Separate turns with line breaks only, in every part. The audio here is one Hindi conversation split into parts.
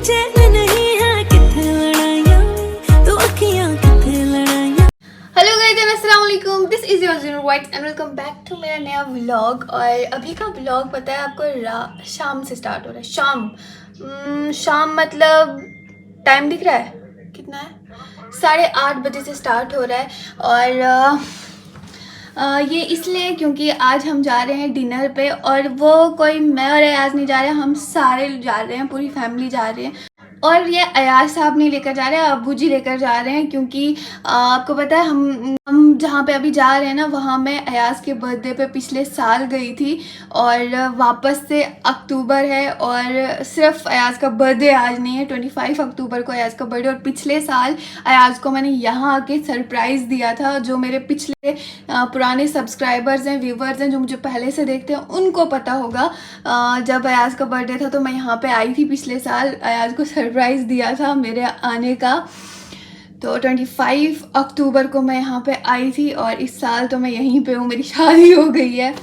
चैन नहीं है किथे लड़ाइयां तू अखियां किथे लड़ाइयां।
हेलो गाइस, अस्सलाम वालेकुम, this is your zero white and welcome back to मेरा नया व्लॉग। और अभी का व्लॉग पता है आपको शाम से स्टार्ट हो रहा है। शाम मतलब टाइम दिख रहा है कितना है, 8:30 बजे से स्टार्ट हो रहा है। और ये इसलिए क्योंकि आज हम जा रहे हैं डिनर पे, और वो कोई मैं और अयाज नहीं जा रहे हैं, हम सारे जा रहे हैं, पूरी फैमिली जा रहे हैं। और ये अयाज साहब नहीं लेकर जा रहे हैं, अब्बू जी लेकर जा रहे हैं, क्योंकि आपको पता है हम जहाँ पे अभी जा रहे हैं ना, वहाँ मैं अयाज के बर्थडे पे पिछले साल गई थी, और वापस से अक्टूबर है, और सिर्फ अयाज का बर्थडे आज नहीं है, 25 अक्टूबर को अयाज का बर्थडे। और पिछले साल अयाज को मैंने यहाँ आके सरप्राइज़ दिया था। जो मेरे पिछले पुराने सब्सक्राइबर्स हैं, व्यूवर्स हैं, जो मुझे पहले से देखते हैं, उनको पता होगा जब अयाज का बर्थडे था तो मैं यहाँ पे आई थी पिछले साल, अयाज को सरप्राइज़ दिया था मेरे आने का। तो 25 अक्टूबर को मैं यहाँ पे आई थी, और इस साल तो मैं यहीं पे हूँ, मेरी शादी हो गई है।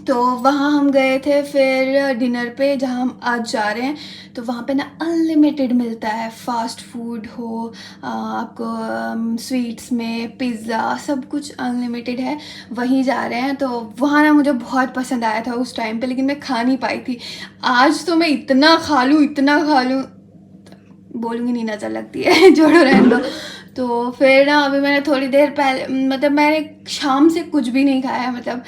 तो वहाँ हम गए थे फिर डिनर पे, जहाँ हम आज जा रहे हैं। तो वहाँ पे ना अनलिमिटेड मिलता है, फास्ट फूड हो, आपको स्वीट्स में पिज़्ज़ा, सब कुछ अनलिमिटेड है। वहीं जा रहे हैं। तो वहाँ ना मुझे बहुत पसंद आया था उस टाइम पे, लेकिन मैं खा नहीं पाई थी। आज तो मैं इतना खा लूँ, बोलूँगी नहीं, नज़र लगती है जोड़ो रहने दो। तो फिर ना अभी मैंने थोड़ी देर पहले, मतलब मैंने शाम से कुछ भी नहीं खाया है, मतलब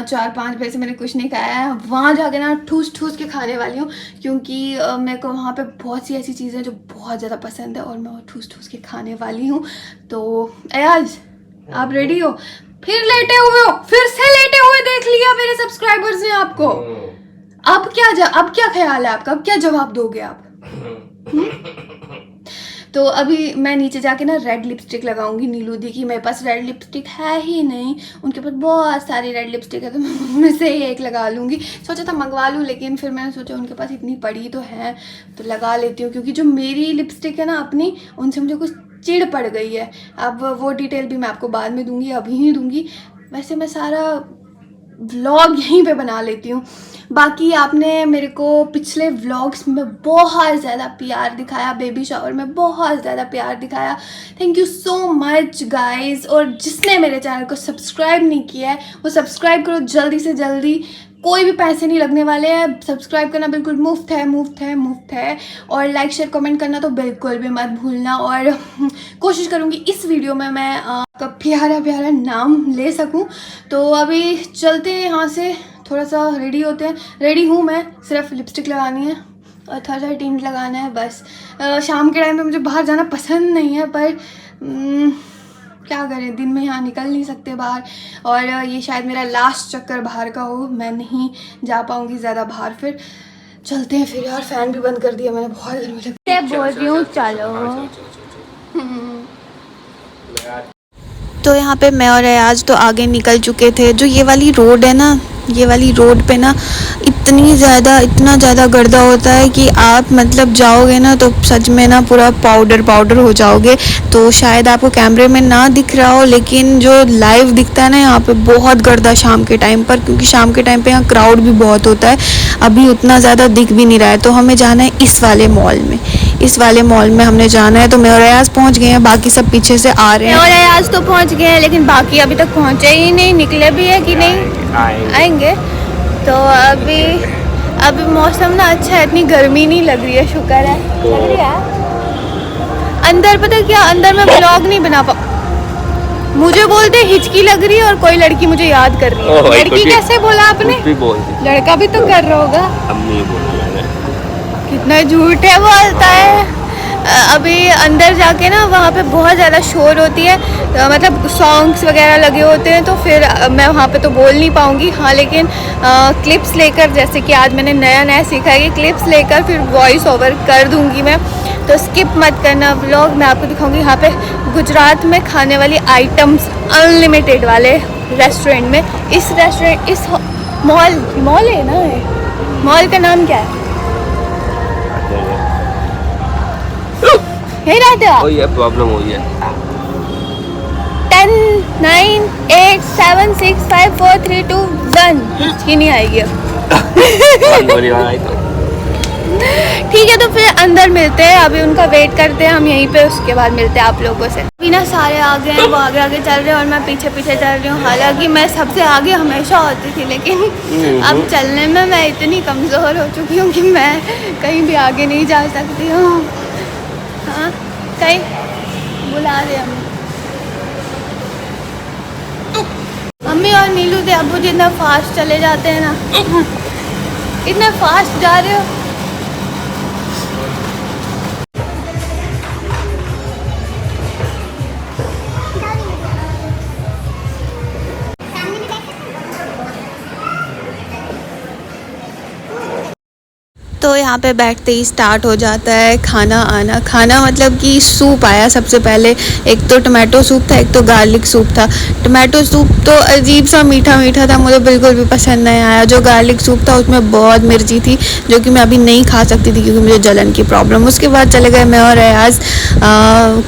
4-5 बजे से मैंने कुछ नहीं खाया है। वहाँ जाके ना ठूस के खाने वाली हूँ, क्योंकि मेरे को वहाँ पे बहुत सी ऐसी चीज़ें जो बहुत ज़्यादा पसंद है, और मैं वो ठूस के खाने वाली हूँ। तो अयाज, आप रेडी हो? फिर लेटे हुए हो, फिर से लेटे हुए देख लिया मेरे सब्सक्राइबर्स ने आपको। अब क्या ख्याल है आपका? अब क्या जवाब दोगे आप? तो अभी मैं नीचे जाके ना रेड लिपस्टिक लगाऊंगी। नीलू दी की मेरे पास रेड लिपस्टिक है ही नहीं, उनके पास बहुत सारी रेड लिपस्टिक है, तो मैं उनमें से ही एक लगा लूँगी। सोचा था मंगवा लूँ, लेकिन फिर मैंने सोचा उनके पास इतनी पड़ी तो है, तो लगा लेती हूँ। क्योंकि जो मेरी लिपस्टिक है ना अपनी, उनसे मुझे कुछ चिढ़ पड़ गई है। अब वो डिटेल भी मैं आपको बाद में दूँगी, अभी नहीं दूँगी। वैसे मैं सारा व्लॉग यहीं पे बना लेती हूँ। बाकी आपने मेरे को पिछले व्लॉग्स में बहुत ज़्यादा प्यार दिखाया, बेबी शावर में बहुत ज़्यादा प्यार दिखाया। Thank you so much guys. और जिसने मेरे चैनल को सब्सक्राइब नहीं किया है, वो सब्सक्राइब करो जल्दी से जल्दी। कोई भी पैसे नहीं लगने वाले हैं, सब्सक्राइब करना बिल्कुल मुफ्त है। और लाइक शेयर कमेंट करना तो बिल्कुल भी मत भूलना। और कोशिश करूँगी इस वीडियो में मैं आपका प्यारा नाम ले सकूँ। तो अभी चलते हैं यहाँ से, थोड़ा सा रेडी होते हैं। रेडी हूँ मैं, सिर्फ लिपस्टिक लगानी है और थोड़ा सा टिंट लगाना है बस। शाम के टाइम पे मुझे बाहर जाना पसंद नहीं है, पर क्या करें, दिन में यहाँ निकल नहीं सकते बाहर। और ये शायद मेरा लास्ट चक्कर बाहर का हो, मैं नहीं जा पाऊँगी ज़्यादा बाहर। फिर चलते हैं फिर। यार फैन भी बंद कर दिया मैंने, बहुत गर्मी लगती है। बोल रही हूँ चलो।
तो यहाँ पे मैं और अयाज तो आगे निकल चुके थे। जो ये वाली रोड है ना, ये वाली रोड पे ना इतना ज़्यादा गर्दा होता है कि आप मतलब जाओगे ना तो सच में ना पूरा पाउडर हो जाओगे। तो शायद आपको कैमरे में ना दिख रहा हो, लेकिन जो लाइव दिखता है ना यहाँ पे बहुत गर्दा शाम के टाइम पर, क्योंकि शाम के टाइम पे यहाँ क्राउड भी बहुत होता है। अभी उतना ज़्यादा दिख भी नहीं रहा है। तो हमें जाना है इस वाले मॉल में हमने जाना है। तो मैं और अयाज पहुँच गए हैं, बाकी सब पीछे से आ रहे हैं।
और अयाज तो पहुँच गए हैं, लेकिन बाकी अभी तक पहुँचे ही नहीं। निकले भी है कि नहीं? आएंगे। तो अभी मौसम ना अच्छा है, इतनी गर्मी नहीं लग रही है, शुक्र है। लग रही है अंदर, पता है क्या, अंदर मैं व्लॉग नहीं बना मुझे बोलते हिचकी लग रही है, और कोई लड़की मुझे याद कर रही है। लड़की कैसे बोला आपने? लड़का भी तो कर रहा होगा। कितना झूठ है बोलता है। अभी अंदर जाके ना वहाँ पे बहुत ज़्यादा शोर होती है, मतलब सॉन्ग्स वगैरह लगे होते हैं, तो फिर मैं वहाँ पे तो बोल नहीं पाऊँगी। हाँ, लेकिन क्लिप्स लेकर, जैसे कि आज मैंने नया सीखा है कि क्लिप्स लेकर फिर वॉइस ओवर कर दूँगी मैं। तो स्किप मत करना व्लॉग, मैं आपको दिखाऊँगी यहाँ पे गुजरात में खाने वाली आइटम्स अनलिमिटेड वाले रेस्टोरेंट में। इस मॉल है ना, मॉल का नाम क्या है? यही रहते हो?
ये प्रॉब्लम हुई है।
10 9 8 7 6 5 4 3 2 1 ही नहीं आएगी अब। ठीक है, तो फिर अंदर मिलते हैं, अभी उनका वेट करते हैं हम यहीं पे, उसके बाद मिलते हैं आप लोगों से। अभी ना सारे आगे हैं, वो आगे आगे चल रहे हैं और मैं पीछे पीछे चल रही हूँ। हालांकि मैं सबसे आगे हमेशा होती थी, लेकिन अब चलने में मैं इतनी कमज़ोर हो चुकी हूँ कि मैं कहीं भी आगे नहीं जा सकती हूँ। हाँ, कहीं बुला रहे हमें मम्मी और नीलू थे। अबू जितना फास्ट चले जाते हैं ना, इतना फास्ट जा रहे हो।
तो यहाँ पे बैठते ही स्टार्ट हो जाता है खाना आना। खाना मतलब कि सूप आया सबसे पहले। एक तो टमाटो सूप था, एक तो गार्लिक सूप था। टमाटो सूप तो अजीब सा मीठा मीठा था, मुझे बिल्कुल भी पसंद नहीं आया। जो गार्लिक सूप था उसमें बहुत मिर्ची थी, जो कि मैं अभी नहीं खा सकती थी क्योंकि मुझे जलन की प्रॉब्लम। उसके बाद चले गए मैं और अयाज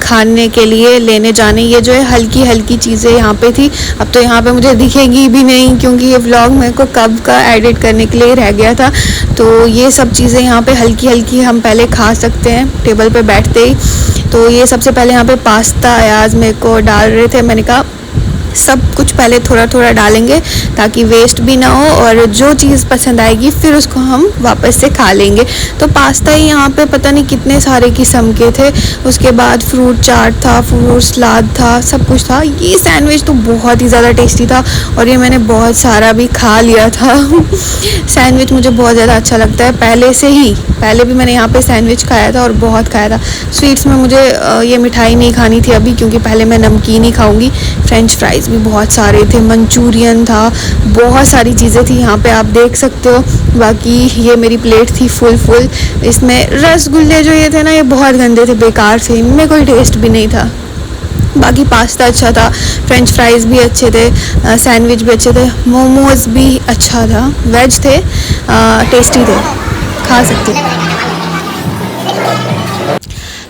खाने के लिए लेने जाने। ये जो है हल्की हल्की चीज़ें यहाँ पे थी। अब तो यहाँ पे मुझे दिखेगी भी नहीं क्योंकि ये व्लॉग मेरे को कब का एडिट करने के लिए रह गया था। तो ये सब चीज़ें यहाँ पे हल्की हल्की हम पहले खा सकते हैं टेबल पे बैठते ही। तो ये सबसे पहले यहाँ पे पास्ता अयाज मेरे को डाल रहे थे। मैंने कहा सब कुछ पहले थोड़ा थोड़ा डालेंगे ताकि वेस्ट भी ना हो, और जो चीज़ पसंद आएगी फिर उसको हम वापस से खा लेंगे। तो पास्ता ही यहाँ पे पता नहीं कितने सारे किस्म के थे। उसके बाद फ्रूट चाट था, फ्रूट सलाद था, सब कुछ था। ये सैंडविच तो बहुत ही ज़्यादा टेस्टी था और ये मैंने बहुत सारा भी खा लिया था। सैंडविच मुझे बहुत ज़्यादा अच्छा लगता है पहले भी मैंने यहाँ पे सैंडविच खाया था और बहुत खाया था। स्वीट्स में मुझे ये मिठाई नहीं खानी थी अभी क्योंकि पहले मैं नमकीन ही खाऊंगी। फ्रेंच फ्राइज़ भी बहुत सारे थे, मंचूरियन था, बहुत सारी चीज़ें थी यहाँ पे आप देख सकते हो। बाकी ये मेरी प्लेट थी फुल। इसमें रसगुल्ले जो ये थे ना, ये बहुत गंदे थे, बेकार थे, इनमें कोई टेस्ट भी नहीं था। बाकी पास्ता अच्छा था, फ्रेंच फ्राइज़ भी अच्छे थे, सैंडविच भी अच्छे थे, मोमोज़ भी अच्छा था, वेज थे, टेस्टी थे, खा सकते थे।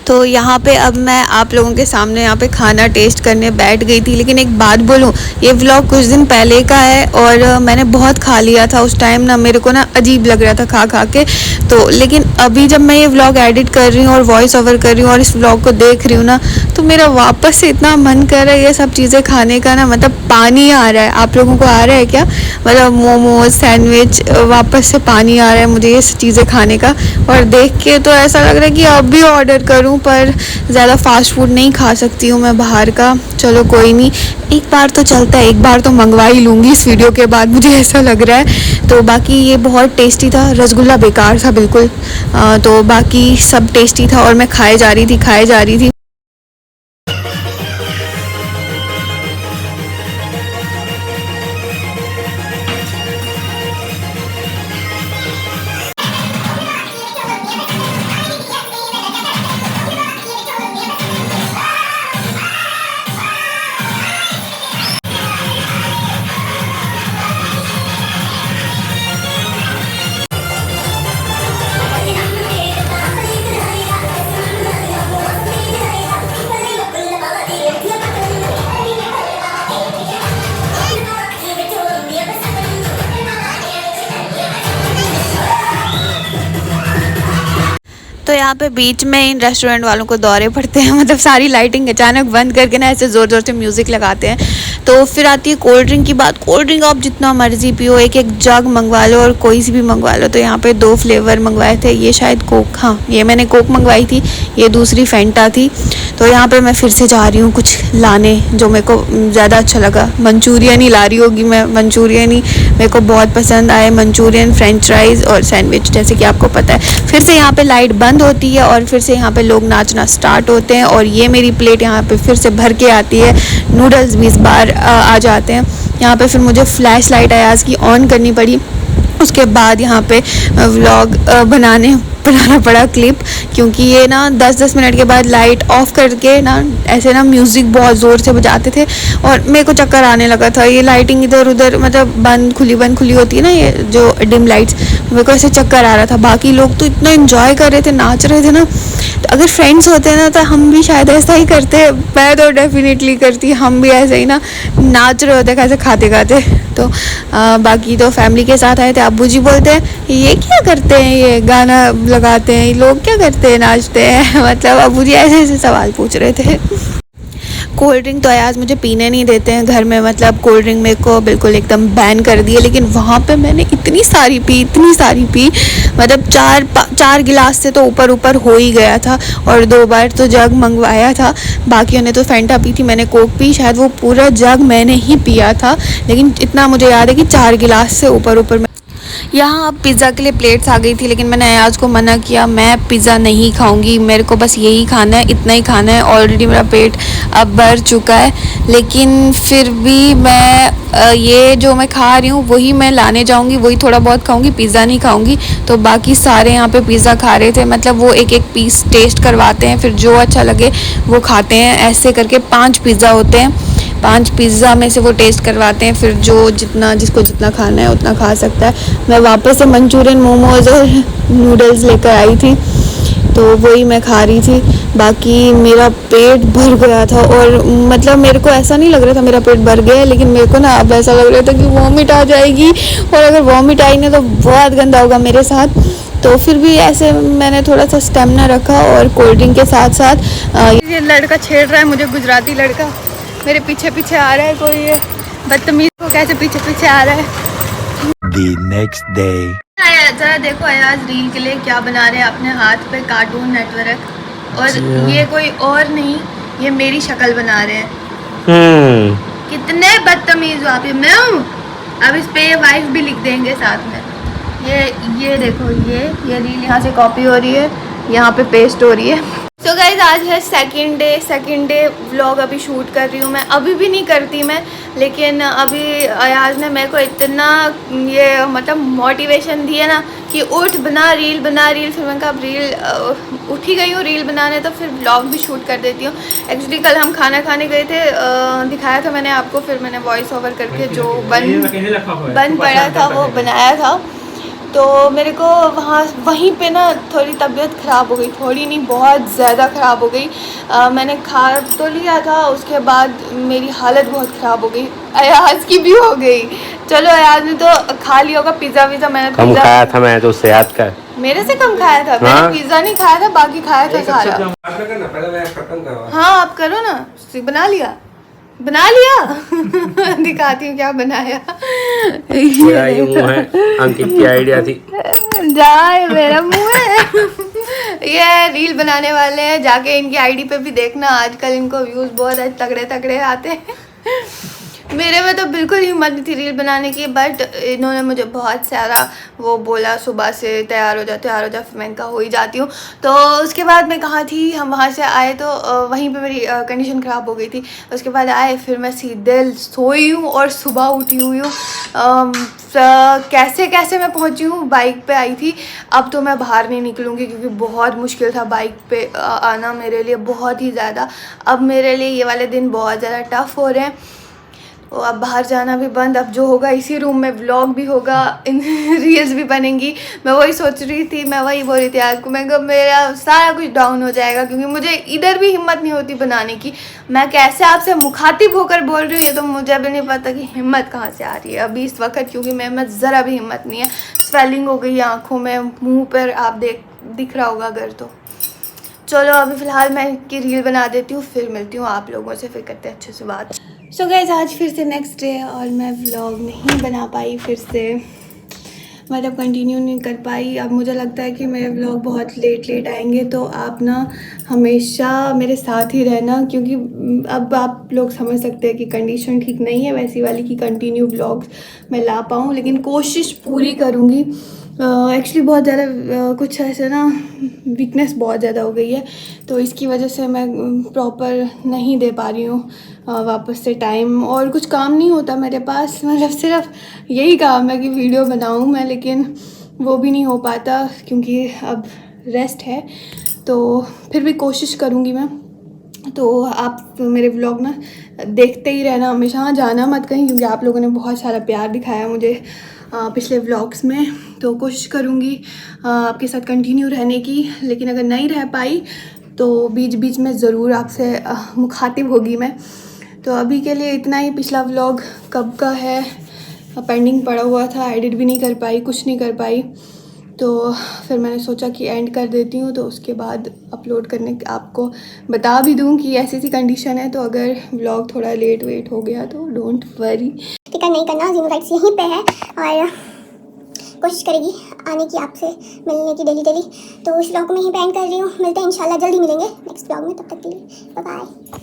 तो यहाँ पे अब मैं आप लोगों के सामने यहाँ पे खाना टेस्ट करने बैठ गई थी। लेकिन एक बात बोलूँ, ये व्लॉग कुछ दिन पहले का है और मैंने बहुत खा लिया था उस टाइम ना, मेरे को ना अजीब लग रहा था खा के। तो लेकिन अभी जब मैं ये व्लॉग एडिट कर रही हूँ और वॉइस ओवर कर रही हूँ और इस व्लॉग को देख रही हूँ ना, तो मेरा वापस से इतना मन कर रहा है ये सब चीज़ें खाने का ना, मतलब पानी आ रहा है। आप लोगों को आ रहा है क्या? मतलब मोमोज, सैंडविच, वापस से पानी आ रहा है मुझे ये चीज़ें खाने का। और देख के तो ऐसा लग रहा है कि अब भी ऑर्डर करूँ, पर ज़्यादा फास्ट फूड नहीं खा सकती हूँ मैं बाहर का। चलो कोई नहीं, एक बार तो चलता है, एक बार तो मंगवा ही लूँगी इस वीडियो के बाद, मुझे ऐसा लग रहा है। तो बाकी ये बहुत टेस्टी था, रसगुल्ला बेकार था बिल्कुल। तो बाकी सब टेस्टी था और मैं खाए जा रही थी। तो यहाँ पे बीच में इन रेस्टोरेंट वालों को दौरे पड़ते हैं, मतलब सारी लाइटिंग अचानक बंद करके ना ऐसे ज़ोर ज़ोर से म्यूज़िक लगाते हैं। तो फिर आती है कोल्ड ड्रिंक की बात। कोल्ड ड्रिंक आप जितना मर्ज़ी पियो, एक जग मंगवा लो और कोई सी भी मंगवा लो। तो यहाँ पे 2 फ्लेवर मंगवाए थे, ये शायद कोक, हाँ ये मैंने कोक मंगवाई थी, ये दूसरी फेंटा थी। तो यहाँ पे मैं फिर से जा रही हूँ कुछ लाने जो मेरे को ज़्यादा अच्छा लगा। मंचूरियन ही ला रही होगी मैं, मंचूरियन ही मेरे को बहुत पसंद आए, मंचूरियन, फ्रेंच फ्राइज़ और सैंडविच, जैसे कि आपको पता है। फिर से यहाँ पे लाइट बंद होती है और फिर से यहाँ पे लोग नाचना स्टार्ट होते हैं और ये मेरी प्लेट यहाँ पे फिर से भर के आती है। नूडल्स भी इस बार आ जाते हैं यहाँ पे। फिर मुझे फ्लैश लाइट अयाज की ऑन करनी पड़ी। उसके बाद यहाँ पे व्लॉग बनाना पड़ा क्लिप, क्योंकि ये ना 10-10 मिनट के बाद लाइट ऑफ करके ना ऐसे ना म्यूज़िक बहुत ज़ोर से बजाते थे और मेरे को चक्कर आने लगा था। ये लाइटिंग इधर उधर मतलब बंद खुली होती है ना, ये जो डिम लाइट्स, मेरे को ऐसे चक्कर आ रहा था। बाकी लोग तो इतना एंजॉय कर रहे थे, नाच रहे थे ना। तो अगर फ्रेंड्स होते ना तो हम भी शायद ऐसा ही करते, मैं तो डेफिनेटली करती, हम भी ऐसे ही ना नाच रहे होते कैसे खाते खाते। तो बाकी तो फैमिली के साथ आए थे। अब्बू जी बोलते हैं ये क्या करते हैं, ये गाना लगाते हैं, लोग क्या करते हैं, नाचते हैं। मतलब अबू जी ऐसे ऐसे सवाल पूछ रहे थे। कोल्ड ड्रिंक तो अयाज मुझे पीने नहीं देते हैं घर में, मतलब कोल्ड ड्रिंक मेरे को बिल्कुल एकदम बैन कर दिए। लेकिन वहाँ पे मैंने इतनी सारी पी, मतलब चार गिलास से तो ऊपर हो ही गया था। और 2 बार तो जग मंगवाया था, बाकियों ने तो फैंटा पी थी, मैंने कोक पी। शायद वो पूरा जग मैंने ही पिया था, लेकिन इतना मुझे याद है कि 4 गिलास से ऊपर। यहाँ अब पिज़्ज़ा के लिए प्लेट्स आ गई थी, लेकिन मैंने अयाज को मना किया, मैं पिज़्ज़ा नहीं खाऊंगी, मेरे को बस यही खाना है, इतना ही खाना है। ऑलरेडी मेरा पेट अब भर चुका है, लेकिन फिर भी मैं ये जो मैं खा रही हूँ वही मैं लाने जाऊँगी, वही थोड़ा बहुत खाऊँगी, पिज़्ज़ा नहीं खाऊँगी। तो बाकी सारे यहाँ पे पिज़्ज़ा खा रहे थे, मतलब वो एक एक पीस टेस्ट करवाते हैं, फिर जो अच्छा लगे वो खाते हैं। ऐसे करके 5 पिज़्ज़ा होते हैं, 5 पिज़्ज़ा में से वो टेस्ट करवाते हैं, फिर जिसको जितना खाना है उतना खा सकता है। मैं वापस से मंचूरियन, मोमोज़ और नूडल्स लेकर आई थी, तो वही मैं खा रही थी। बाकी मेरा पेट भर गया था, और मतलब मेरे को ऐसा नहीं लग रहा था मेरा पेट भर गया है, लेकिन मेरे को ना अब ऐसा लग रहा था कि वॉमिट आ जाएगी, और अगर वॉमिट आई ना तो बहुत गंदा होगा मेरे साथ। तो फिर भी ऐसे मैंने थोड़ा सा स्टेमिना रखा, और कोल्ड ड्रिंक के साथ साथ ये लड़का छेड़ रहा है मुझे, गुजराती लड़का मेरे पीछे आ रहा है, कोई ये बदतमीज को कैसे पीछे आ रहा है।
The next day.
जरा देखो अयाज रील के लिए क्या बना रहे हैं अपने हाथ पे, कार्टून नेटवर्क, और ये कोई और नहीं, ये मेरी शक्ल बना रहे हैं। कितने बदतमीज हो आप। ये मैं हूँ, अब इस पे ये वाइफ भी लिख देंगे साथ में। ये देखो, ये रील यहाँ से कॉपी हो रही है, यहाँ पे पेस्ट हो रही है। तो गाइज आज है सेकंड डे व्लॉग अभी शूट कर रही हूँ मैं। अभी भी नहीं करती मैं, लेकिन अभी अयाज ने मेरे को इतना ये मतलब मोटिवेशन दी है ना कि उठ बना रील। फिर मैंने कहा अब रील उठ ही गई हूँ रील बनाने, तो फिर व्लॉग भी शूट कर देती हूँ। एक्चुअली कल हम खाना खाने गए थे, दिखाया था मैंने आपको, फिर मैंने वॉइस ओवर करके जो बन पड़ा था वो बनाया था। तो मेरे को वहीं पे ना थोड़ी तबीयत ख़राब हो गई, थोड़ी नहीं बहुत ज़्यादा ख़राब हो गई। मैंने खा तो लिया था, उसके बाद मेरी हालत बहुत ख़राब हो गई, अयाज की भी हो गई। चलो अयाज ने तो खा लिया होगा पिज़्ज़ा विज़्ज़ा, मैंने
कम खाया था, मैं तो उससे याद कर,
मेरे से कम खाया था। मैंने पिज़्ज़ा नहीं खाया था, बाकी खाया था सारा। हाँ आप करो ना, बना लिया दिखाती हूँ क्या बनाया।
अंकित की आइडिया थी,
जाए मेरा मुंह है। ये रील बनाने वाले हैं, जाके इनकी आईडी पे भी देखना, आजकल इनको व्यूज बहुत तगड़े आते हैं। मेरे में तो बिल्कुल हिम्मत नहीं थी रील बनाने की, बट इन्होंने मुझे बहुत सारा वो बोला सुबह से तैयार हो जा, फिर मैं कहा हो ही जाती हूँ। तो उसके बाद मैं कहाँ थी, हम वहाँ से आए तो वहीं पे मेरी कंडीशन ख़राब हो गई थी। उसके बाद आए, फिर मैं सीधे सोई हूँ और सुबह उठी हुई हूँ। कैसे मैं पहुँची हूँ, बाइक पे आई थी। अब तो मैं बाहर नहीं निकलूँगी क्योंकि बहुत मुश्किल था बाइक पे आना मेरे लिए, बहुत ही ज़्यादा। अब मेरे लिए ये वाले दिन बहुत ज़्यादा टफ़ हो रहे हैं। तो अब बाहर जाना भी बंद, अब जो होगा इसी रूम में व्लॉग भी होगा, रील्स भी बनेंगी। मैं वही सोच रही थी, मैं वही बोल रही थी आज को, मैं कहा मेरा सारा कुछ डाउन हो जाएगा, क्योंकि मुझे इधर भी हिम्मत नहीं होती बनाने की। मैं कैसे आपसे मुखातिब होकर बोल रही हूँ ये तो मुझे भी नहीं पता कि हिम्मत कहाँ से आ रही है अभी इस वक्त, क्योंकि मैं ज़रा भी हिम्मत नहीं है। स्वेलिंग हो गई आँखों में, मुँह पर आप दिख रहा होगा अगर तो। चलो अभी फ़िलहाल मैं की रील बना देती हूँ, फिर मिलती हूँ आप लोगों से, फिर करते हैं अच्छे से बात। सो गाइस आज फिर से नेक्स्ट डे, और मैं व्लॉग नहीं बना पाई, फिर से मतलब कंटिन्यू नहीं कर पाई। अब मुझे लगता है कि मेरे व्लॉग बहुत लेट आएंगे, तो आप ना हमेशा मेरे साथ ही रहना, क्योंकि अब आप लोग समझ सकते हैं कि कंडीशन ठीक नहीं है वैसी वाली कि कंटिन्यू व्लॉग्स मैं ला पाऊँ, लेकिन कोशिश पूरी करूँगी। एक्चुअली बहुत ज़्यादा कुछ ऐसे ना वीकनेस बहुत ज़्यादा हो गई है, तो इसकी वजह से मैं प्रॉपर नहीं दे पा रही हूँ वापस से टाइम, और कुछ काम नहीं होता मेरे पास, मतलब सिर्फ यही काम है कि वीडियो बनाऊँ मैं, लेकिन वो भी नहीं हो पाता क्योंकि अब रेस्ट है। तो फिर भी कोशिश करूँगी मैं। तो आप मेरे व्लॉग ना देखते ही रहना हमेशा, हाँ जाना मत कहीं, क्योंकि आप लोगों ने बहुत सारा प्यार दिखाया मुझे पिछले व्लॉग्स में। तो कोशिश करूँगी आपके साथ कंटिन्यू रहने की, लेकिन अगर नहीं रह पाई तो बीच में ज़रूर आपसे मुखातिब होगी मैं। तो अभी के लिए इतना ही। पिछला व्लॉग कब का है, पेंडिंग पड़ा हुआ था, एडिट भी नहीं कर पाई, कुछ नहीं कर पाई।
तो फिर मैंने सोचा कि एंड कर देती हूँ, तो उसके बाद अपलोड करने आपको बता भी दूँ कि ऐसी सी कंडीशन है। तो अगर व्लॉग थोड़ा लेट वेट हो गया तो डोंट वरी,
फिक्र नहीं करना, ज़ीनू राइट्स यहीं पे है और कोशिश करेगी आने की, आपसे मिलने की डेली। तो इस व्लॉग में ही एंड कर रही हूँ। मिलते हैं इंशाल्लाह, जल्दी मिलेंगे नेक्स्ट व्लॉग में। तब तक के लिए बाय बाय।